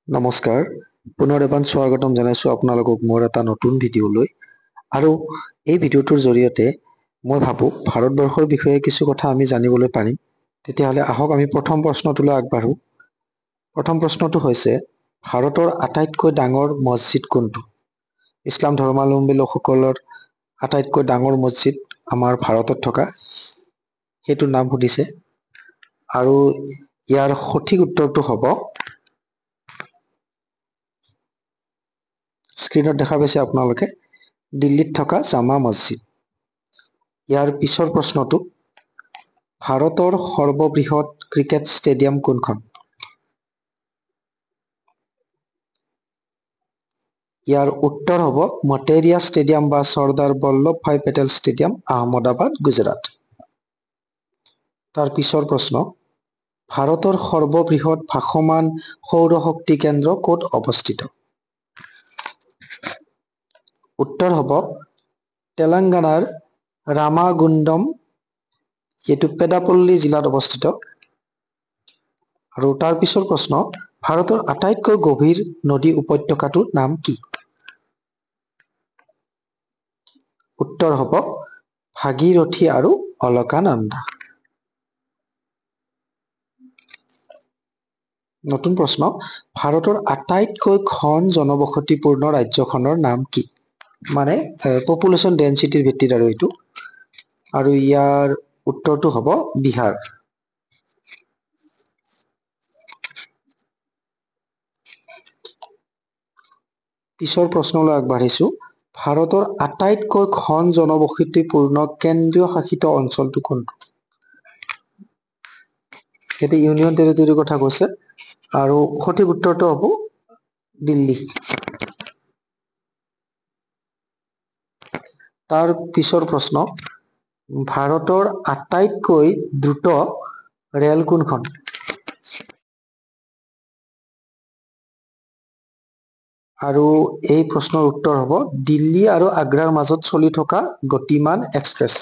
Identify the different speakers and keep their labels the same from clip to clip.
Speaker 1: নমস্কাৰ পুনৰ এবাৰ স্বাগতম জনাইছো আপোনালোকক মোৰ এটা নতুন ভিডিঅ'লৈ আৰু এই ভিডিঅ'টোৰ জৰিয়তে মই ভাবো ভাৰতবৰ্ষৰ বিষয়ে কিছু কথা আমি জানিবলৈ পাৰিম তেতিয়াহ'লে আহক আমি প্ৰথম প্ৰশ্নটোলৈ আগবাঢ়ো প্ৰথম প্ৰশ্নটো হৈছে ভাৰতৰ আটাইতকৈ ডাঙৰ মছজিদ কোনটো ইছলাম ধৰ্মাৱলম্বী লোকসকলৰ আটাইতকৈ ডাঙৰ মছজিদ আমাৰ ভাৰতত থকা সেইটো নাম সুধিছে আৰু ইয়াৰ সঠিক উত্তৰটো হ'ব স্ক্ৰীনত দেখা পাইছে আপোনালোকে দিল্লীত থকা জামা মছজিদ ইয়াৰ পিছৰ প্ৰশ্নটো ভাৰতৰ সৰ্ববৃহৎ ক্ৰিকেট ষ্টেডিয়াম কোনখন ইয়াৰ উত্তৰ হ'ব মটেৰিয়া ষ্টেডিয়াম বা চৰ্দাৰ বল্লভভাই পেটেল ষ্টেডিয়াম আহমদাবাদ গুজৰাট তাৰ পিছৰ প্ৰশ্ন ভাৰতৰ সৰ্ববৃহৎ ভাসমান সৌৰ শক্তি কেন্দ্ৰ ক'ত অৱস্থিত উত্তৰ হ'ব তেলেংগানাৰ ৰামাগুণ্ডম এইটো পেডাপল্লী জিলাত অৱস্থিত আৰু তাৰ পিছৰ প্ৰশ্ন ভাৰতৰ আটাইতকৈ গভীৰ নদী উপত্যকাটোৰ নাম কি উত্তৰ হ'ব ভাগীৰথী আৰু অলকানন্দা নতুন প্ৰশ্ন ভাৰতৰ আটাইতকৈ ঘন জনবসতিপূৰ্ণ ৰাজ্যখনৰ নাম কি মানে পপুলেশ্যন ডেনচিটিৰ ভিত্তিত আৰু এইটো আৰু ইয়াৰ উত্তৰটো হ'ব বিহাৰ পিছৰ প্ৰশ্নলৈ আগবাঢ়িছো ভাৰতৰ আটাইতকৈ ঘন জনবসতিপূৰ্ণ কেন্দ্ৰীয় শাসিত অঞ্চলটো কোনটো সেইটো ইউনিয়ন টেৰিটৰীৰ কথা কৈছে আৰু সঠিক উত্তৰটো হ'ব দিল্লী তাৰ পিছৰ প্ৰশ্ন ভাৰতৰ আটাইতকৈ দ্ৰুত ৰেল কোনখন আৰু এই প্ৰশ্নৰ উত্তৰ হ'ব দিল্লী আৰু আগ্ৰাৰ মাজত চলি থকা গতিমান এক্সপ্ৰেছ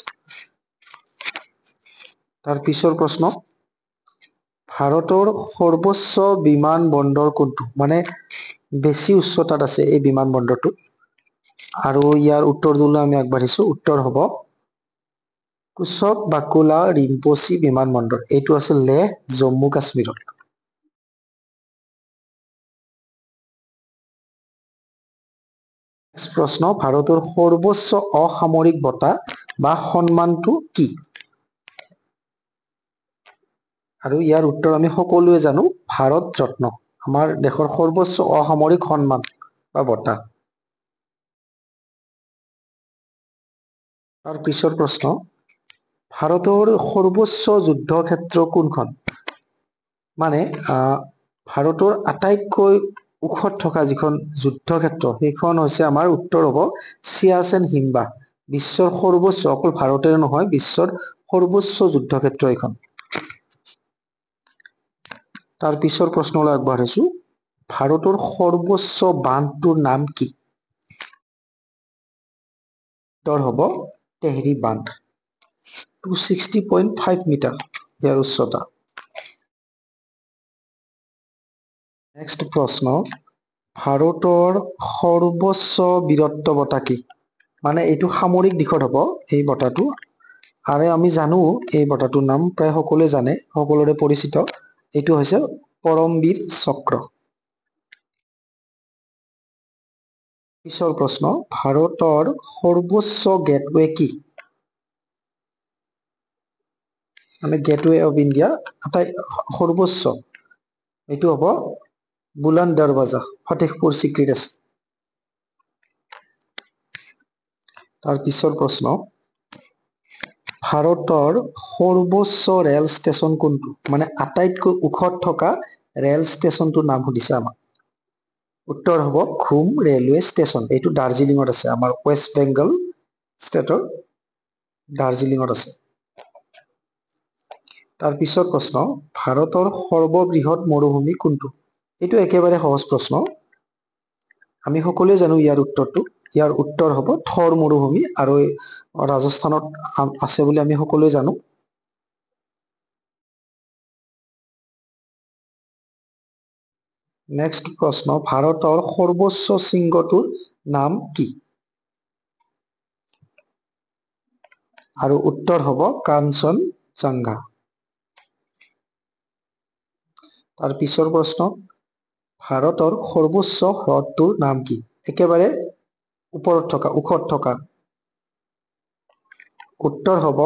Speaker 1: তাৰ পিছৰ প্ৰশ্ন ভাৰতৰ সৰ্বোচ্চ বিমান বন্দৰ কোনটো মানে বেছি উচ্চতাত আছে এই বিমান বন্দৰটো আৰু ইয়াৰ উত্তৰটোলৈ আমি আগবাঢ়িছো উত্তৰ হ'ব কুশক বাকুলা ৰিম্পচি বিমান বন্দৰ এইটো আছে লেহ জম্মু কাশ্মীৰত প্ৰশ্ন ভাৰতৰ সৰ্বোচ্চ অসামৰিক বঁটা বা সন্মানটো কি আৰু ইয়াৰ উত্তৰ আমি সকলোৱে জানো ভাৰত ৰত্ন আমাৰ দেশৰ সৰ্বোচ্চ অসামৰিক সন্মান বা বঁটা তাৰ পিছৰ প্ৰশ্ন ভাৰতৰ সৰ্বোচ্চ যুদ্ধ ক্ষেত্ৰ কোনখন মানে ভাৰতৰ আটাইতকৈ ওখত থকা যিখন যুদ্ধ ক্ষেত্ৰ সেইখন হৈছে আমাৰ উত্তৰ হ'ব চিয়াচেন হিমবাহ বিশ্বৰ সৰ্বোচ্চ অকল ভাৰতেৰে নহয় বিশ্বৰ সৰ্বোচ্চ যুদ্ধ ক্ষেত্ৰ এইখন তাৰ পিছৰ প্ৰশ্নলৈ আগবাঢ়িছো ভাৰতৰ সৰ্বোচ্চ বান্ধটোৰ নাম কি উত্তৰ হ'ব তেহৰী বান্ধ 260.5 মিটাৰ ইয়াৰ উচ্চতা নেক্সট প্ৰশ্ন ভাৰতৰ সৰ্বোচ্চ বীৰত্ব বঁটা কি মানে এইটো সামৰিক দিশত হ'ব এই বঁটাটো আৰু আমি জানো এই বঁটাটোৰ নাম প্ৰায় সকলোৱে জানে সকলোৰে পৰিচিত এইটো হৈছে পৰমবীৰ চক্ৰ পিছৰ প্ৰশ্ন ভাৰতৰ সৰ্বোচ্চ গেটৱে কি মানে গেটৱে অফ ইণ্ডিয়া আটাই সৰ্বোচ্চ এইটো হ'ব বুলন্দ দৰৱাজা ফতেহপুৰ চিক্ৰীত আছে তাৰ পিছৰ প্ৰশ্ন ভাৰতৰ সৰ্বোচ্চ ৰেল ষ্টেচন কোনটো মানে আটাইতকৈ ওখত থকা ৰেল ষ্টেচনটোৰ নাম সুধিছে আমাক উত্তৰ হ'ব ঘুম ৰেলৱে ষ্টেচন এইটো দাৰ্জিলিঙত আছে আমাৰ ৱেষ্ট বেংগল ষ্টেটৰ দাৰ্জিলিঙত আছে তাৰ পিছৰ প্ৰশ্ন ভাৰতৰ সৰ্ববৃহৎ মৰুভূমি কোনটো এইটো একেবাৰে সহজ প্ৰশ্ন আমি সকলোৱে জানো ইয়াৰ উত্তৰ হ'ব থৰ মৰুভূমি আৰু ৰাজস্থানত আছে বুলি আমি সকলোৱে জানো নেক্সট প্ৰশ্ন, ভাৰতৰ সৰ্বোচ্চ শৃংগটোৰ নাম কি? আৰু উত্তৰ হ'ব কাঞ্চনজংঘা। তাৰ পিছৰ প্ৰশ্ন, ভাৰতৰ সৰ্বোচ্চ হ্ৰদটোৰ নাম কি? একেবাৰে ওপৰত থকা, ওখত থকা। উত্তৰ হ'ব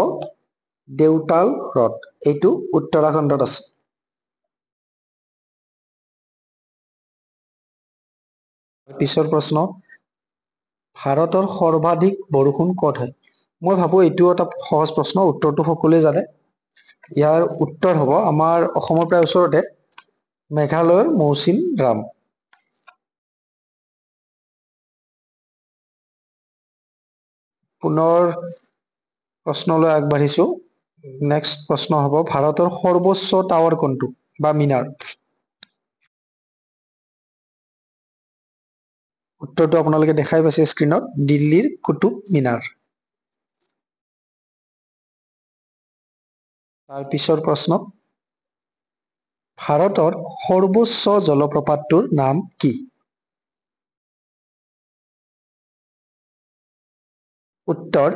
Speaker 1: দেওতাল হ্ৰদ। এইটো উত্তৰাখণ্ডত আছে। পিছৰ প্ৰশ্ন, ভাৰতৰ সৰ্বাধিক বৰষুণ ক'ত হয়? মই ভাবো এইটো এটা সহজ প্ৰশ্ন, উত্তৰটো সকলোৱে জানে। ইয়াৰ উত্তৰ হ'ব আমাৰ অসমৰ প্ৰায় ওচৰতে মেঘালয়ৰ মৌচিন ৰাম। পুনৰ প্ৰশ্নলৈ আগবাঢ়িছো। নেক্সট প্ৰশ্ন হ'ব, ভাৰতৰ সৰ্বোচ্চ টাৱাৰ কোনটো বা মিনাৰ? উত্তৰটো আপোনালোকে দেখাই পাইছে স্ক্ৰীনত, দিল্লীৰ কুতুব মিনাৰ। তাৰ পিছৰ প্ৰশ্ন, ভাৰতৰ সৰ্বোচ্চ জলপ্ৰপাতটোৰ নাম কি? উত্তৰ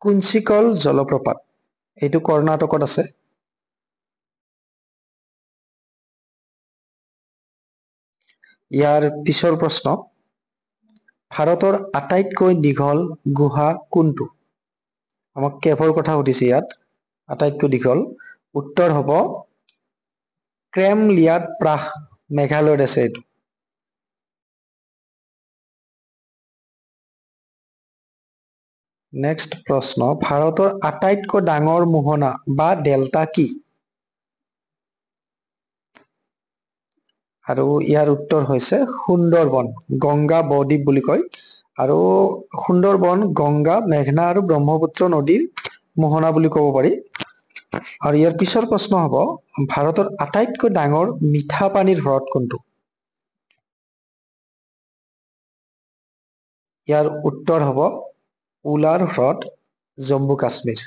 Speaker 1: কুঞ্চিকল জলপ্ৰপাত। এইটো কৰ্ণাটকত আছে। ইয়াৰ পিছৰ প্ৰশ্ন, ভাৰতৰ আটাইতকৈ দীঘল গুহা কোনটো? আমাক কেভৰ কথা সুধিছে ইয়াত, আটাইতকৈ দীঘল। উত্তৰ হ'ব ক্ৰেমলিয়াট প্ৰাস, মেঘালয়ত আছে এইটো। নেক্সট প্ৰশ্ন, ভাৰতৰ আটাইতকৈ ডাঙৰ মোহনা বা ডেল্টা কি? আৰু ইয়াৰ উত্তৰ হৈছে সুন্দৰবন, গংগা বদ্বীপ বুলি কয়। আৰু সুন্দৰবন গংগা, মেঘনা আৰু ব্ৰহ্মপুত্ৰ নদীৰ মোহনা বুলি ক'ব পাৰি। আৰু ইয়াৰ পিছৰ প্ৰশ্ন হ'ব, ভাৰতৰ আটাইতকৈ ডাঙৰ মিঠা পানীৰ হ্ৰদ কোনটো? ইয়াৰ উত্তৰ হ'ব উলাৰ হ্ৰদ, জম্মু কাশ্মীৰ।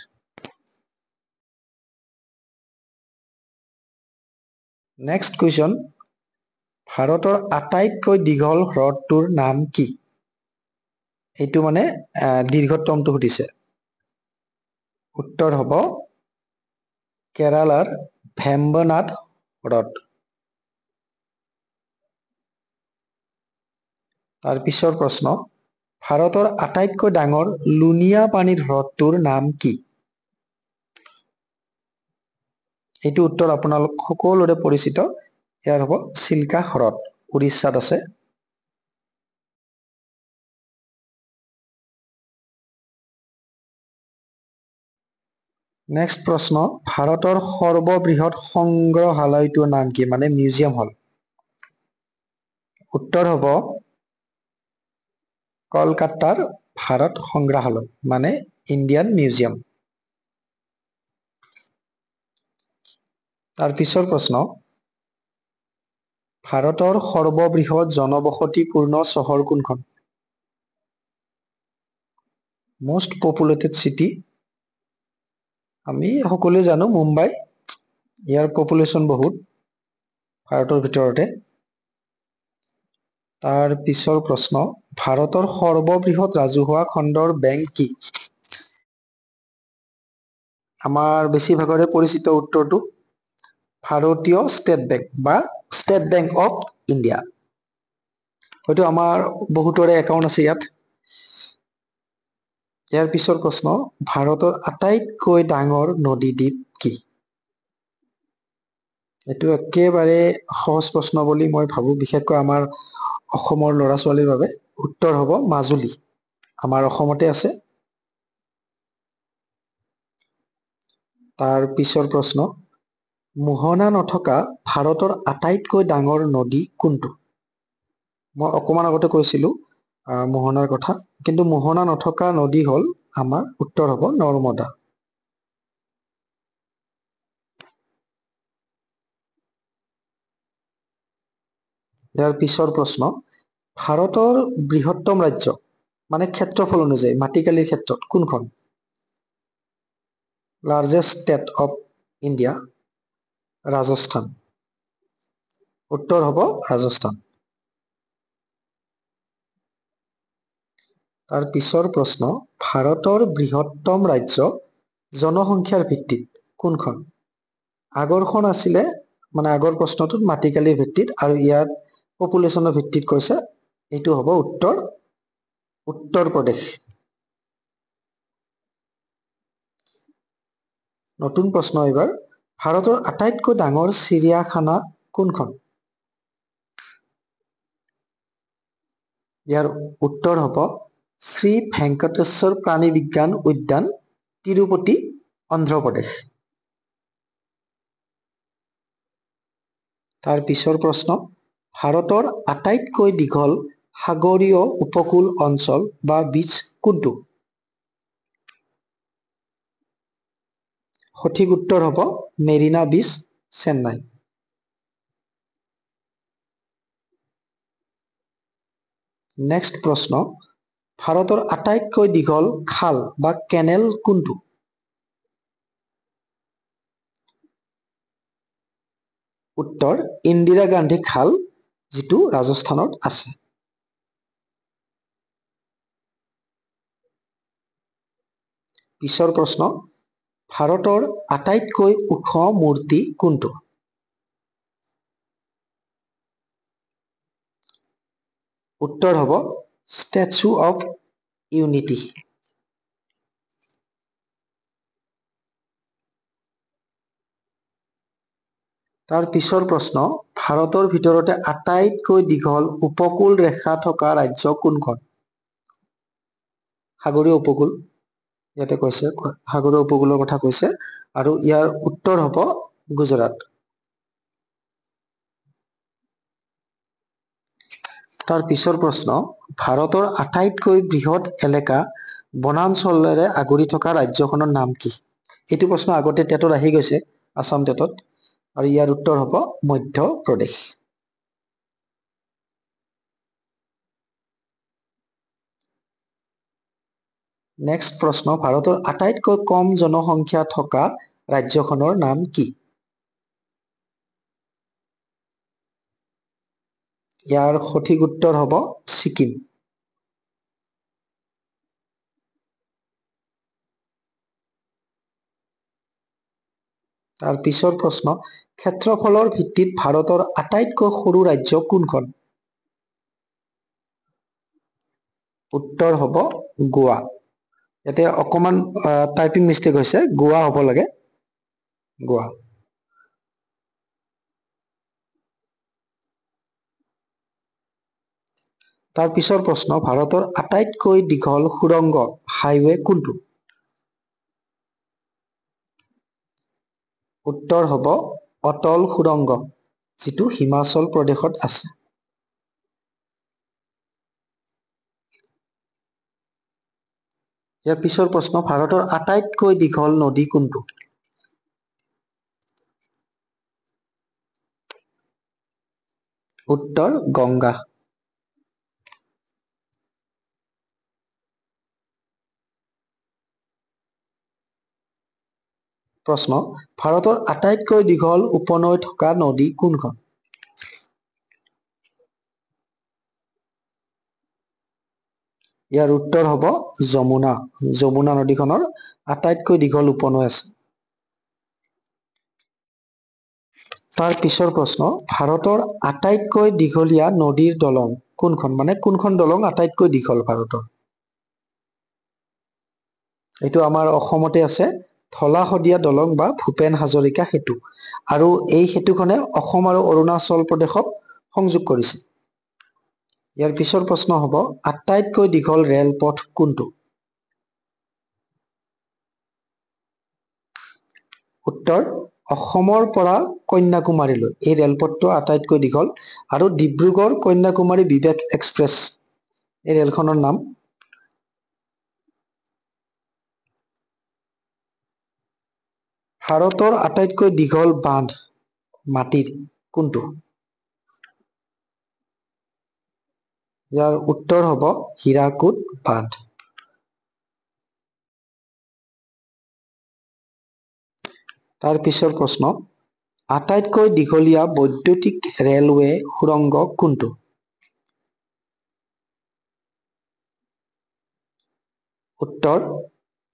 Speaker 1: নেক্সট কুৱেশ্যন, ভাৰতৰ আটাইতকৈ দীঘল হ্ৰদটোৰ নাম কি? এইটো মানে দীৰ্ঘতমটো সুধিছে। উত্তৰ হ'ব কেৰালাৰ ভেম্বনাথ হ্ৰদ। তাৰ পিছৰ প্ৰশ্ন, ভাৰতৰ আটাইতকৈ ডাঙৰ লুণীয়া পানীৰ হ্ৰদটোৰ নাম কি? এইটো উত্তৰ আপোনালোক সকলোৰে পৰিচিত, ইয়াৰ হ'ব চিল্কা হ্ৰদ, উৰিষ্যাত আছে। নেক্সট প্ৰশ্ন, ভাৰতৰ সৰ্ববৃহৎ সংগ্ৰহালয়টোৰ নাম কি, মানে মিউজিয়াম হল? উত্তৰ হ'ব কলকাতাৰ ভাৰত সংগ্ৰহালয়, মানে ইণ্ডিয়ান মিউজিয়াম। তাৰ পিছৰ প্ৰশ্ন, ভাৰতৰ সৰ্ববৃহৎ জনবসতিপূৰ্ণ চহৰ কোনখন? মষ্ট পপুলেটেড চিটি, আমি সকলোৱে জানো মুম্বাই। ইয়াৰ পপুলেশ্যন বহুত ভাৰতৰ ভিতৰতে। তাৰ পিছৰ প্ৰশ্ন, ভাৰতৰ সৰ্ববৃহৎ ৰাজহুৱা খণ্ডৰ বেংক কি? আমাৰ বেছিভাগৰে পৰিচিত উত্তৰটো ভাৰতীয় ষ্টেট বেংক বা ষ্টেট বেংক অফ ইণ্ডিয়া। হয়তো আমাৰ বহুতৰে একাউণ্ট আছে ইয়াত। ইয়াৰ পিছৰ প্ৰশ্ন, ভাৰতৰ আটাইতকৈ ডাঙৰ নদীদ্বীপ কি? এইটো একেবাৰে সহজ প্ৰশ্ন বুলি মই ভাবো, বিশেষকৈ আমাৰ অসমৰ ল'ৰা ছোৱালীৰ বাবে। উত্তৰ হ'ব মাজুলী, আমাৰ অসমতে আছে। তাৰ পিছৰ প্ৰশ্ন, মোহনা নথকা ভাৰতৰ আটাইতকৈ ডাঙৰ নদী কোনটো? মই অকমান আগতে কৈছিলো মোহনাৰ কথা, কিন্তু মোহনা নথকা নদী হল আমাৰ উত্তৰ হ'ব নৰ্মদা। ইয়াৰ পিছৰ প্ৰশ্ন, ভাৰতৰ বৃহত্তম ৰাজ্য, মানে ক্ষেত্ৰফল অনুযায়ী মাটিকালিৰ ক্ষেত্ৰত কোনখন? Largest state of India, Rajasthan. উত্তৰ হ'ব ৰাজস্থান। তাৰ পিছৰ প্ৰশ্ন, ভাৰতৰ বৃহত্তম ৰাজ্য জনসংখ্যাৰ ভিত্তিত কোনখন? আগৰখন আছিলে আগৰ প্ৰশ্নটোত মাটিকালিৰ ভিত্তিত আৰু ইয়াত পপুলেশ্যনৰ ভিত্তিত কৈছে, এইটো হ'ব উত্তৰ প্ৰদেশ। নতুন প্ৰশ্ন এইবাৰ, ভাৰতৰ আটাইতকৈ ডাঙৰ চিৰিয়াখানা কোনখন? ইয়াৰ উত্তৰ হ'ব শ্ৰী ভেংকটেশ্বৰ প্ৰাণী বিজ্ঞান উদ্যান, তিৰুপতি, অন্ধ্ৰপ্ৰদেশ। তাৰ পিছৰ প্ৰশ্ন, ভাৰতৰ আটাইতকৈ দীঘল সাগৰীয় উপকূল অঞ্চল বা বীচ কোনটো? সঠিক উত্তৰ হ'ব মেৰিনা বীচ, চেন্নাই। নেক্সট প্ৰশ্ন, ভাৰতৰ আটাইতকৈ দীঘল খাল বা কেনেল কোনটো? উত্তৰ ইন্দিৰা গান্ধী খাল, যিটো ৰাজস্থানত আছে। পিছৰ প্ৰশ্ন, ভাৰতৰ আটাইতকৈ ওখ মূৰ্তি কোনটো? উত্তৰ হ'ব ষ্টেচু অফ ইউনিটি। তাৰ পিছৰ প্ৰশ্ন, ভাৰতৰ ভিতৰতে আটাইতকৈ দীঘল উপকূল ৰেখা থকা ৰাজ্য কোনখন? সাগৰীয় উপকূল, ইয়াতে কৈছে সাগৰীয় উপকূলৰ কথা কৈছে, আৰু ইয়াৰ উত্তৰ হ'ব গুজৰাট। তাৰ পিছৰ প্ৰশ্ন, ভাৰতৰ আটাইতকৈ বৃহৎ এলেকা বনাঞ্চলেৰে আগুৰি থকা ৰাজ্যখনৰ নাম কি? এইটো প্ৰশ্ন আগতে টেটত আহি গৈছে, আছাম টেটত, আৰু ইয়াৰ উত্তৰ হ'ব মধ্য প্ৰদেশ। নেক্সট প্ৰশ্ন, ভাৰতৰ আটাইতকৈ কম জনসংখ্যা থকা ৰাজ্যখনৰ নাম কি? ইয়াৰ সঠিক উত্তৰ হ'ব ছিকিম। তাৰ পিছৰ প্ৰশ্ন, ক্ষেত্ৰফলৰ ভিত্তিত ভাৰতৰ আটাইতকৈ সৰু ৰাজ্য কোনখন? উত্তৰ হ'ব গোৱা। ইয়াতে অকমান টাইপিং মিষ্টেক হৈছে, গোৱা হ'ব লাগে, গোৱা। তাৰ পিছৰ প্ৰশ্ন, ভাৰতৰ আটাইতকৈ দীঘল সুৰংগ হাইৱে কোনটো? উত্তৰ হ'ব অটল সুৰংগ, যিটো হিমাচল প্ৰদেশত আছে। ইয়াৰ পিছৰ প্ৰশ্ন, ভাৰতৰ আটাইতকৈ দীঘল নদী কোনটো? উত্তৰ গংগা। প্ৰশ্ন, ভাৰতৰ আটাইতকৈ দীঘল উপনৈ থকা নদী কোনখন? ইয়াৰ উত্তৰ হ'ব যমুনা। যমুনা নদীখনৰ আটাইতকৈ দীঘল উপনৈ আছে। তাৰ পিছৰ প্ৰশ্ন, ভাৰতৰ আটাইতকৈ দীঘলীয়া নদীৰ দলং কোনখন? কোনখন দলং আটাইতকৈ দীঘল ভাৰতৰ? এইটো আমাৰ অসমতে আছে, ধলা শদিয়া দলং বা ভূপেন হাজৰিকা সেতু। আৰু এই সেতুখনে অসম আৰু অৰুণাচল প্ৰদেশক সংযোগ কৰিছে। ইয়াৰ পিছৰ প্ৰশ্ন হ'ব, আটাইতকৈ দীঘল ৰেলপথ কোনটো? উত্তৰ অসমৰ পৰা কন্যাকুমাৰীলৈ এই ৰেলপথটো আটাইতকৈ দীঘল, আৰু ডিব্ৰুগড় কন্যাকুমাৰী বিবেক এক্সপ্ৰেছ এই ৰেলখনৰ নাম। ভাৰতৰ আটাইতকৈ দীঘল বান্ধ মাটিৰ কোনটো? ইয়াৰ উত্তৰ হ'ব হীৰাকুদ বান্ধ। তাৰ পিছৰ প্ৰশ্ন, আটাইতকৈ দীঘলীয়া বৈদ্যুতিক ৰেলৱে সুৰংগ কোনটো? উত্তৰ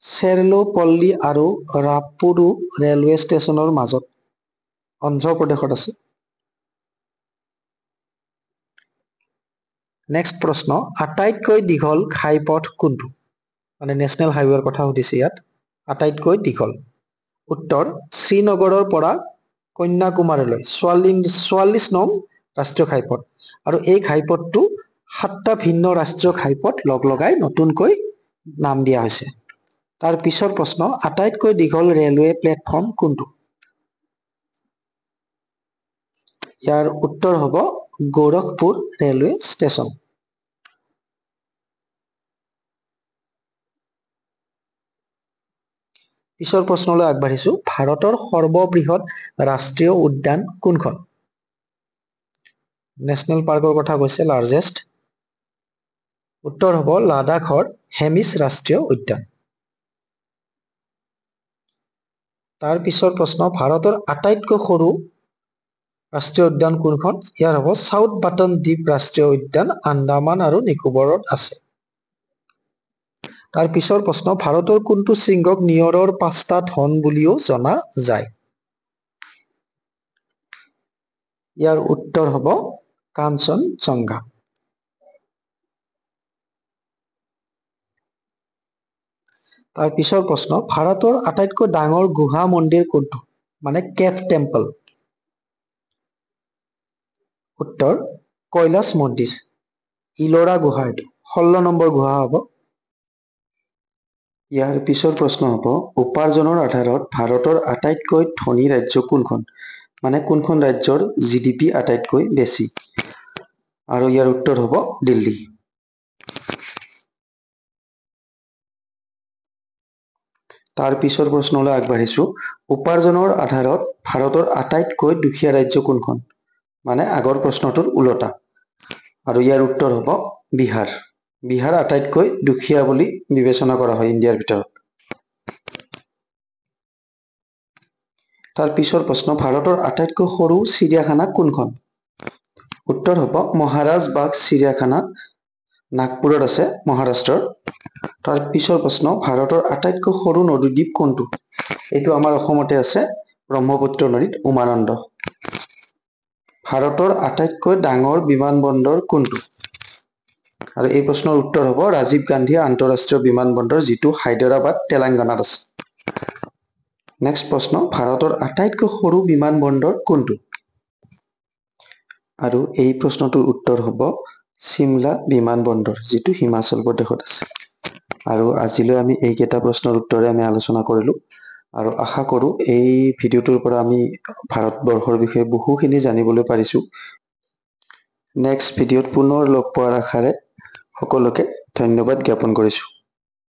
Speaker 1: চেৰলোপল্লী আৰু ৰাপ্পুৰু ৰেলৱে ষ্টেচনৰ মাজত অন্ধ্ৰপ্ৰদেশত আছে। নেক্সট প্ৰশ্ন, আটাইতকৈ দীঘল ঘাইপথ কোনটো? মানে নেশ্যনেল হাইৱেৰ কথা সুধিছে ইয়াত। আটাইতকৈ দীঘল। উত্তৰ শ্ৰীনগৰৰ পৰা কন্যাকুমাৰীলৈ 44 নং ৰাষ্ট্ৰীয় ঘাইপথ। আৰু এই ঘাইপথটো 7টা ভিন্ন ৰাষ্ট্ৰীয় ঘাইপথ লগাই নতুনকৈ নাম দিয়া হৈছে। তাৰ পিছৰ প্ৰশ্ন, আটাইতকৈ দীঘল ৰেলৱে প্লেটফৰ্ম কোনটো? ইয়াৰ উত্তৰ হ'ব গোৰখপুৰ ৰেলৱে ষ্টেচন। পিছৰ প্ৰশ্নলৈ আগবাঢ়িছো, ভাৰতৰ সৰ্ববৃহৎ ৰাষ্ট্ৰীয় উদ্যান কোনখন? নেশ্যনেল পাৰ্কৰ কথা কৈছে, লাৰ্জেষ্ট। উত্তৰ হ'ব লাডাখৰ হেমিছ ৰাষ্ট্ৰীয় উদ্যান। তাৰ পিছৰ প্ৰশ্ন, ভাৰতৰ আটাইতকৈ সৰু ৰাষ্ট্ৰীয় উদ্যান কোনখন? ইয়াৰ হ'ব চাউথ বাটন দ্বীপ ৰাষ্ট্ৰীয় উদ্যান, আন্দামান আৰু নিকোবৰত আছে। তাৰ পিছৰ প্ৰশ্ন, ভাৰতৰ কোনটো শৃংগক নিয়ৰৰ 5টা ধন বুলিও জনা যায়? ইয়াৰ উত্তৰ হ'ব কাঞ্চনজংঘা। তাৰ পিছৰ প্ৰশ্ন, ভাৰতৰ আটাইতকৈ ডাঙৰ গুহা মন্দিৰ কোনটো? মানে কেভ টেম্পল। উত্তৰ কৈলাশ মন্দিৰ, ইলোৰা গুহা, এইটো 16 নম্বৰ গুহা হ'ব। ইয়াৰ পিছৰ প্ৰশ্ন হ'ব, উপাৰ্জনৰ আধাৰত ভাৰতৰ আটাইতকৈ ধনী ৰাজ্য কোনখন? মানে কোনখন ৰাজ্যৰ GDP আটাইতকৈ বেছি? আৰু ইয়াৰ উত্তৰ হ'ব দিল্লী। তাৰ পিছৰ প্ৰশ্নলৈ আগবাঢ়িছো, উপাৰ্জনৰ আধাৰত ভাৰতৰ আটাইতকৈ দুখীয়া ৰাজ্য কোনখন? মানে আগৰ প্ৰশ্নটোৰ ওলোটা। আৰু ইয়াৰ উত্তৰ হ'ব বিহাৰ। বিহাৰ আটাইতকৈ দুখীয়া বুলি বিবেচনা কৰা হয় ইণ্ডিয়াৰ ভিতৰত। তাৰ পিছৰ প্ৰশ্ন, ভাৰতৰ আটাইতকৈ সৰু চিৰিয়াখানা কোনখন? উত্তৰ হ'ব মহাৰাজ বাগ চিৰিয়াখানা, নাগপুৰত আছে, মহাৰাষ্ট্ৰৰ। তাৰ পিছৰ প্ৰশ্ন, ভাৰতৰ আটাইতকৈ সৰু নদীদ্বীপ কোনটো? এইটো আমাৰ অসমতে আছে, ব্ৰহ্মপুত্ৰ নদীত, উমানন্দ। ভাৰতৰ আটাইতকৈ ডাঙৰ বিমানবন্দৰ কোনটো? আৰু এই প্ৰশ্নৰ উত্তৰ হ'ব ৰাজীৱ গান্ধী আন্তঃৰাষ্ট্ৰীয় বিমানবন্দৰ, যিটো হায়দৰাবাদ, তেলেংগানাত আছে। নেক্সট প্ৰশ্ন, ভাৰতৰ আটাইতকৈ সৰু বিমানবন্দৰ কোনটো? আৰু এই প্ৰশ্নটোৰ উত্তৰ হ'ব চিমলা বিমানবন্দৰ, যিটো হিমাচল প্ৰদেশত আছে। আৰু আজিলৈ আমি এইকেইটা প্ৰশ্নৰ উত্তৰে আমি আলোচনা কৰিলো। আৰু আশা কৰো এই ভিডিঅ'টোৰ পৰা আমি ভাৰতবৰ্ষৰ বিষয়ে বহুখিনি জানিবলৈ পাৰিছো। নেক্সট ভিডিঅ'ত পুনৰ লগ পোৱাৰ আশাৰে সকলোকে ধন্যবাদ জ্ঞাপন কৰিছো।